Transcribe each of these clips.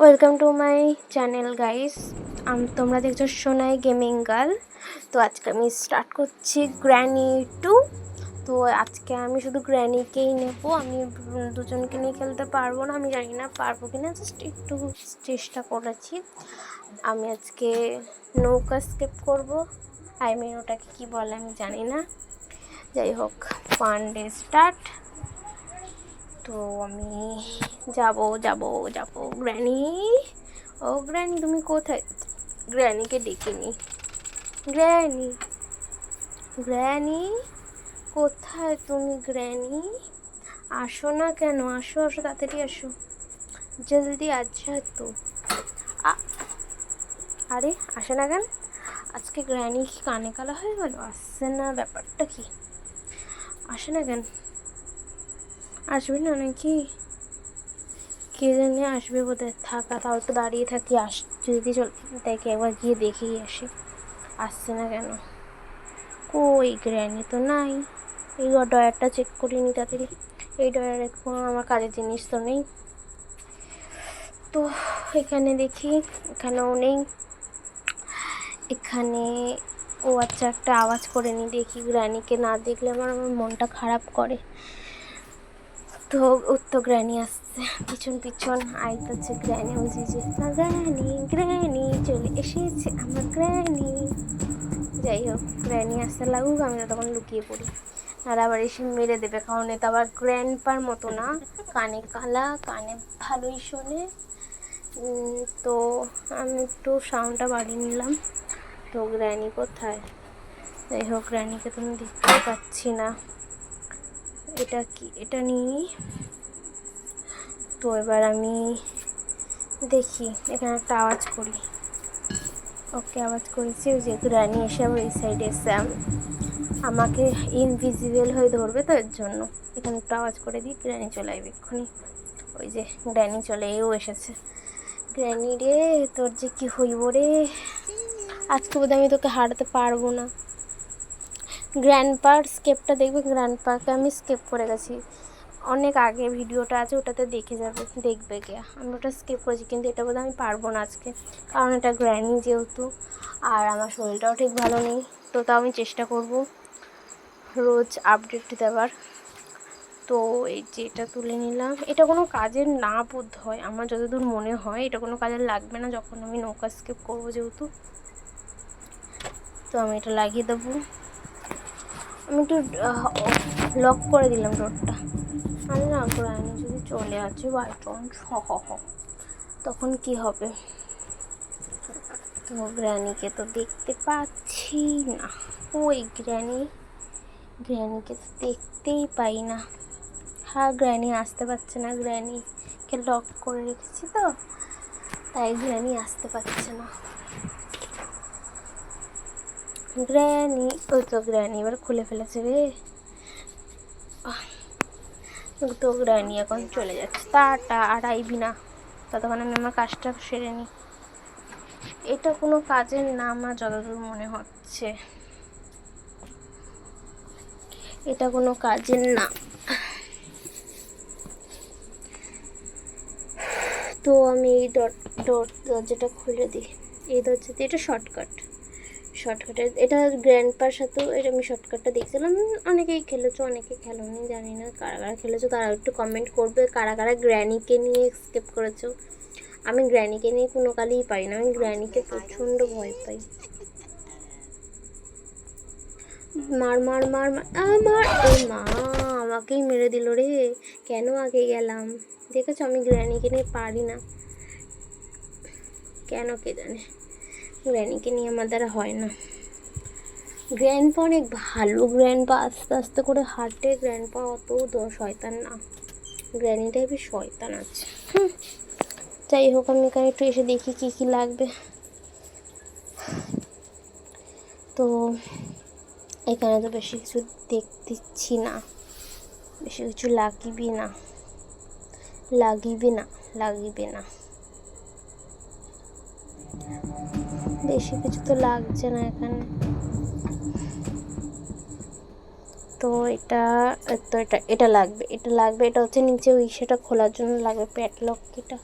Welcome to my channel guys. তোমরা দেখছো Sonai gaming girl. তো আজকে আমি স্টার্ট করছি গ্র্যানি 2। তো আজকে আমি শুধু গ্র্যানিকেই নেব, আমি দুজনকে নিয়ে খেলতে পারবো না, আমি জানি না পারবো কি না, জাস্ট একটু চেষ্টা করেছি। আমি আজকে নৌকা স্কেপ করবো, ওটাকে কী বলে আমি জানি না, যাই হোক ফান ডে স্টার্ট। তো আমি যাব গ্র্যানি। ও গ্র্যানি তুমি কোথায়? গ্র্যানিকে ডেকে নি। গ্র্যানি গ্র্যানি কোথায় তুমি? গ্র্যানি আসো না কেন? আসো তাড়াতাড়ি আসো, জলদি আচ্ছা। তো আরে আসে না কেন? আজকে গ্র্যানি কি কানে কালা হয়ে গেল? আসছে না, ব্যাপারটা কি? আসে না কেন? আসবে না নাকি? কে জানে আসবে বোধহয়। থাকা তাও একটু দাঁড়িয়ে থাকি, যদি দেখে একবার গিয়ে দেখেই আসি আসছে না কেন। কই গ্র্যানি তো নাই। এই ডয়ারটা চেক করিনি তাড়াতাড়ি। এই ডয়ারে কোনো আমার কাজের জিনিস তো নেই। তো এখানে দেখি, এখানেও নেই। এখানে ও আচ্ছা, একটা আওয়াজ করে নি, দেখি। গ্র্যানিকে না দেখলে আমার মনটা খারাপ করে। তো ওর তো গ্র্যানি আসছে পিছন আইতেছে গ্র্যানি। ওই যে গ্র্যানি চলে এসেছে আমার গ্র্যানি। যাই হোক, গ্র্যানি আসতে লাগুক, আমি তখন লুকিয়ে পড়ি, আর আবার এসে মেরে দেবে, কারণ এটা আবার গ্র্যান্ডপার মতো না, কানে কালা, কানে ভালোই শোনে। তো আমি একটু সাউন্ডটা বাড়িয়ে নিলাম। তো গ্র্যানি কোথায়? যাই হোক, গ্র্যানিকে তো আমি দেখতে পাচ্ছি না। এটা কি? এটা নিই। তো এবার আমি দেখি, এখানে একটা আওয়াজ করি। ওকে, আওয়াজ করেছি। ওই যে গ্র্যানি এসে আবার এই সাইডে এসে আমাকে ইনভিজিবল হয়ে ধরবে, তো এর জন্য এখানে একটু আওয়াজ করে দিই। গ্র্যানি চলে আসবে এক্ষুনি। ওই যে গ্র্যানি চলেও এসেছে। গ্র্যানি রে, তোর যে কি হইব রে, আজকে বোধহয় আমি তোকে হারাতে পারবো না। গ্র্যান্ডপার স্কেপটা দেখবে, গ্র্যান্ডপাকে আমি স্কেপ করে গেছি অনেক আগে, ভিডিওটা আছে, ওটাতে দেখবে গিয়া আমি ওটা স্কিপ করেছি। কিন্তু এটা বোধহয় আমি পারবো না আজকে, কারণ এটা গ্র্যানি যেহেতু, আর আমার শরীরটাও ঠিক ভালো নেই। তো তাও আমি চেষ্টা করব রোজ আপডেট দেওয়ার। তো এই যে এটা তুলে নিলাম, এটা কোনো কাজের না বোধ হয়, আমার যতদূর মনে হয় এটা কোনো কাজের লাগবে না যখন আমি নৌকা স্কিপ করবো যেহেতু। তো আমি এটা লাগিয়ে দেবো। আমি একটু লক করে দিলাম ডোরটা। আরে না, গ্র্যানি যদি চলে আসে বাই চান্স, তখন কি হবে? তো গ্র্যানিকে তো দেখতে পাচ্ছি না। ওই গ্র্যানিকে তো দেখতেই পাই না। হ্যাঁ, গ্র্যানি আসতে পারছে না, গ্র্যানিকে লক করে রেখেছি তো, তাই গ্র্যানি আসতে পারছে না। গ্র্যানি, ওই তো গ্র্যানি এবার খুলে ফেলেছে রে। তো গ্র্যানি এখন চলে যাচ্ছে, টাটা। আর আইবি না, ততক্ষণ আমি আমার কাজটা সেরে নিই। এটা কোনো কাজের না আমার যতদূর মনে হচ্ছে, এটা কোনো কাজের না। তো আমি এই দরজাটা খুলে দিই। এই দরজাতে এটা শর্টকাটের এটা গ্র্যান্ডপার সাথেও এটা আমি শর্টকাটটা দেখছিলাম। অনেকেই খেলেছো, অনেকে খেলোনি, জানি না কারা কারা খেলেছো, তারা একটু কমেন্ট করবে কারা কারা গ্র্যানিকে নিয়ে স্কিপ করেছো। আমি গ্র্যানিকে নিয়ে কোনো কালেই পাই না, আমি গ্র্যানিকে প্রচণ্ড ভয় পাই। মার মার মার আমার, ও মা, আমাকেই মেরে দিল রে। কেন আগে গেলাম? দেখেছো, আমি গ্র্যানিকে নিয়ে পারি না কেন কে জানে। গ্র্যানিকে নিয়ে আমার দ্বারা হয় না। গ্র্যান্ডপা অনেক ভালো, গ্র্যান্ডপা আস্তে আস্তে করে হাঁটে, গ্র্যান্ডপা অত শয়তান না, গ্র্যানি টাইপের শয়তান আছে। যাই হোক, আমি এখানে একটু এসে দেখি কী কী লাগবে। তো এখানে তো বেশি কিছু দেখতেছি না, বেশি কিছু লাগিবে না। বেশি কিছু তো লাগছে না এখানে। তো এটা লাগবে, এটা হচ্ছে নিচে ওই সেটা খোলার জন্য লাগবে প্যাডলক। এটা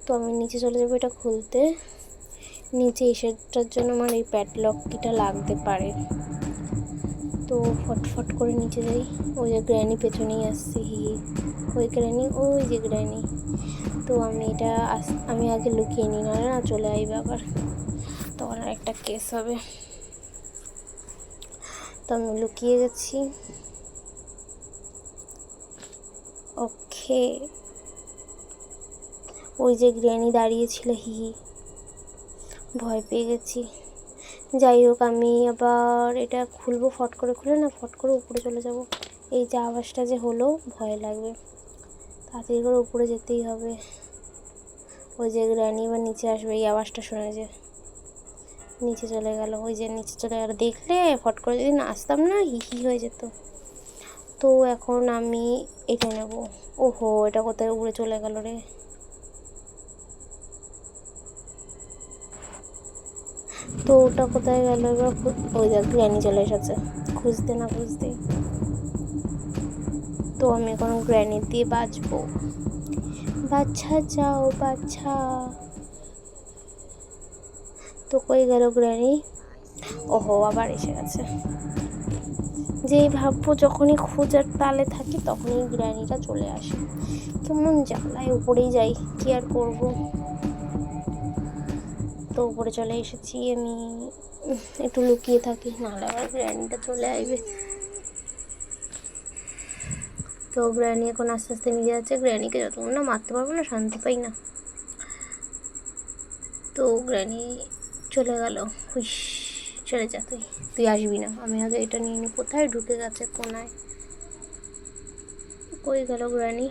তো আমি নিচে চলে যাবো এটা খুলতে। নিচে এসেটার জন্য আমার এই প্যাডলক কিটা লাগতে পারে, তো ফটফট করে নিচে যাই। ওই যে গ্র্যানি পেছনেই আসছে, ওই গ্র্যানি, ওই যে গ্র্যানি। তো আমি আগে লুকিয়ে নিই, না চলে আসবে আবার, তখন আর একটা কেস হবে। তো আমি লুকিয়ে গেছি। ওকে, ওই যে গ্র্যানি দাঁড়িয়েছিল, ভয় পেয়ে গেছি। যাই হোক, আমি আবার এটা খুলবো, ফট করে খুলে না ফট করে উপরে চলে যাব। এই যে আওয়াজটা যে হলো, ভয় লাগবে, তাড়াতাড়ি করে উপরে যেতেই হবে। ওই যে গ্র্যানি এবার নিচে আসবে, এই আওয়াজটা শুনে যে নিচে চলে গেল, ওই যে নিচে চলে গেল। দেখলে, ফট করে যদি না আসতাম না, হয়ে যেত। তো এখন আমি এটা নেব। ওহো, এটা কোথায় উড়ে চলে গেল রে। তো ওটা কোথায় গেল এবার? ওই দেখ, গ্র্যানি চলে এসেছে, খুঁজতে না খুঁজতে। তো আমি এখন গ্র্যানি দিয়ে বাঁচবো। বাচ্চা যাও বাচ্চা। তো কই গেল গ্র্যানি? ওহো, আবার এসে গেছে। যেই ভাববো যখনই খোঁজার তালে থাকি তখনই গ্র্যানিটা চলে আসে। কেমন জ্বালায়, উপরেই যাই, কি আর করবো। তো উপরে চলে এসেছি আমি, একটু লুকিয়ে থাকি, নাহলে আবার গ্র্যানিটা চলে আসবে। তো গ্র্যানি এখন আস্তে আস্তে নিয়ে যাচ্ছে। গ্র্যানিকে যতক্ষণ না মারতে পারবো না শান্তি পাই না। তো গ্র্যানি চলে গেল। হুইস, চলে যা, তুই আসবি না, আমি আগে এটা নিয়ে নিই। কোথায় ঢুকে গেছে কোনায়? কই গেল গ্র্যানি?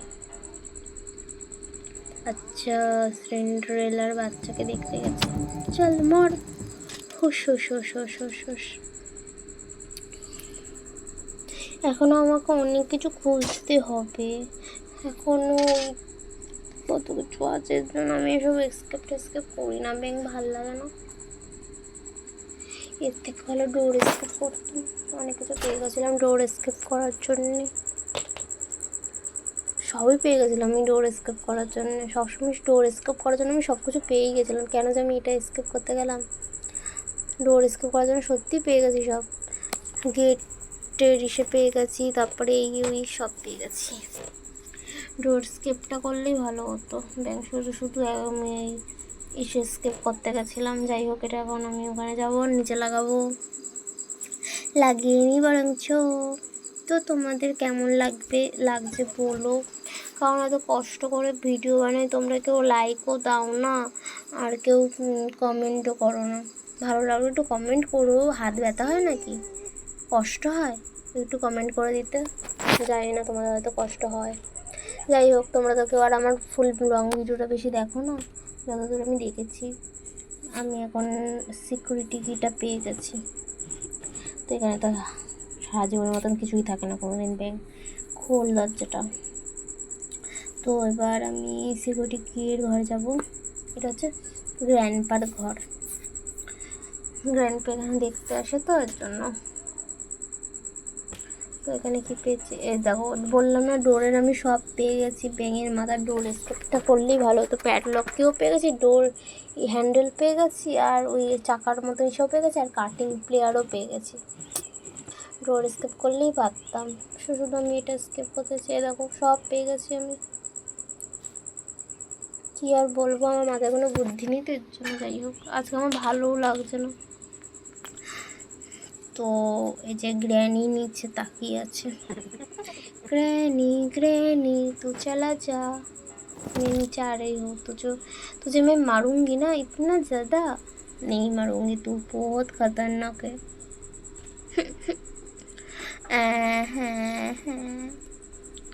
আচ্ছা, সিন্ডারেলার বাচ্চাকে দেখতে গেছে। চল মর। হুস হুস হুস হুস হুস হুস। এখনও আমাকে অনেক কিছু খুঁজতে হবে, এখনও কত কিছু আছে, এর জন্য আমি এসব এসকেপ করি না। ব্যাং ভাল লাগে না, এর থেকে ভালো ডোর এসকেপ করতাম। অনেক কিছু পেয়ে গেছিলাম ডোর এসকেপ করার জন্যে, সবই পেয়ে গেছিলাম আমি ডোর এসকেপ করার জন্য। সবসময় ডোর এসকেপ করার জন্য আমি সব কিছু পেয়েই গেছিলাম, কেন যে আমি এটা এসকেপ করতে গেলাম। ডোর এসকেপ করার জন্য সত্যিই পেয়ে গেছি সব, গেটের ইসে পেয়ে গেছি, তারপরে এই সব পেয়ে গেছি। ডোর স্কেপটা করলেই ভালো হতো, ব্যাংক শুধু আমি ইসে স্কেপ করতে গেছিলাম। যাই হোক, এটা এখন আমি ওখানে যাবো, নিচে লাগিয়ে নিই বরঞ্চ। তো তোমাদের কেমন লাগছে বলো, কারণ এত কষ্ট করে ভিডিও বানাই, তোমরা কেউ লাইকও দাও না, আর কেউ কমেন্টও করো না। ভালো লাগলে একটু কমেন্ট করো, হাত ব্যথা হয় নাকি, কষ্ট হয় একটু কমেন্ট করে দিতে। জানি না তোমাদের হয়তো কষ্ট হয়। যাই হোক, তোমরা তো কেউ আর আমার ফুল লং ভিডিওটা বেশি দেখো না, যতদূর আমি দেখেছি। আমি এখন সিকিউরিটি কিটা পেয়ে গেছি। তো এখানে তো সারা জীবনের মতন কিছুই থাকে না কোনো দিন। ব্যাংক খোল দরজাটা। তো এবার আমি সিকিউরিটি কির ঘরে যাব। এটা হচ্ছে গ্র্যান্ডপার ঘর, গ্র্যান্ডপা এখানে দেখতে আসে, তো এর জন্য। তো এখানে কি পেয়েছি, এই দেখো, বললাম না ডোরের আমি সব পেয়ে গেছি। ব্যাঙের মাথার ডোর স্কেপটা করলেই ভালো হতো। প্যাডলককেও পেয়ে গেছি, ডোর হ্যান্ডেল পেয়ে গেছি, আর ওই চাকার মতন এসেও পেয়ে গেছি, আর কাটিং প্লেয়ারও পেয়ে গেছি। ডোর স্কেপ করলেই পারতাম, শুধু আমি এটা স্কেপ করতে চাই। দেখো, সব পেয়ে গেছি আমি, কী আর বলবো, আমার মাথায় কোনো বুদ্ধি নেই, তো এর জন্য। যাই হোক, আজকে আমার ভালোও লাগছে না। তো এই যে গ্র্যানি নিচে তাকিয়ে আছে। ग्रैनी ग्रैनी तू चला जा, मैं नीचे आ रही हूँ, तुझे मैं मारूंगी ना, इतना ज़्यादा नहीं मारूंगी, तू बहुत खतरनाक है।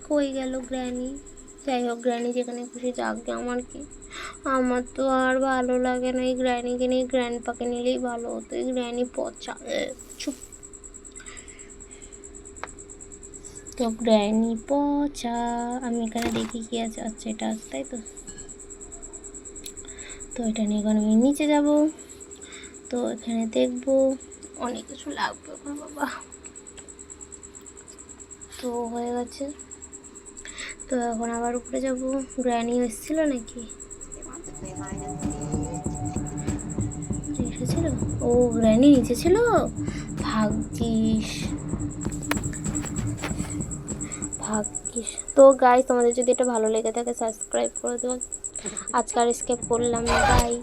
কই গেল গ্র্যানি? যাই হোক, গ্র্যানি যেখানে খুশি যাকে, আমার কি, আমার তো আর ভালো লাগে না এই গ্র্যানিকে নিয়ে। গ্র্যান্ডপাকে নিলেই ভালো হতো, এই গ্র্যানি পচা। চুপ। তো গ্র্যানি পচা। আমি এখানে দেখি কি আছে। আচ্ছা, এটা আছে, তাই তো। তো এটা নিয়ে এখন আমি নিচে যাব। তো এখানে দেখবো অনেক কিছু লাগবে এখন, বাবা। তো হয়ে গেছে, তো এখন আবার উপরে যাব। গ্র্যানি এসেছিলো নাকি? এসেছিল, ও গ্র্যানি নিচে ছিল, ভাগ্যিস ভাগ্যিস। তো গাইস, তোমাদের যদি এটা ভালো লেগে থাকে সাবস্ক্রাইব করে দেবো। আজকে আর স্কেপ করলাম না, বাই।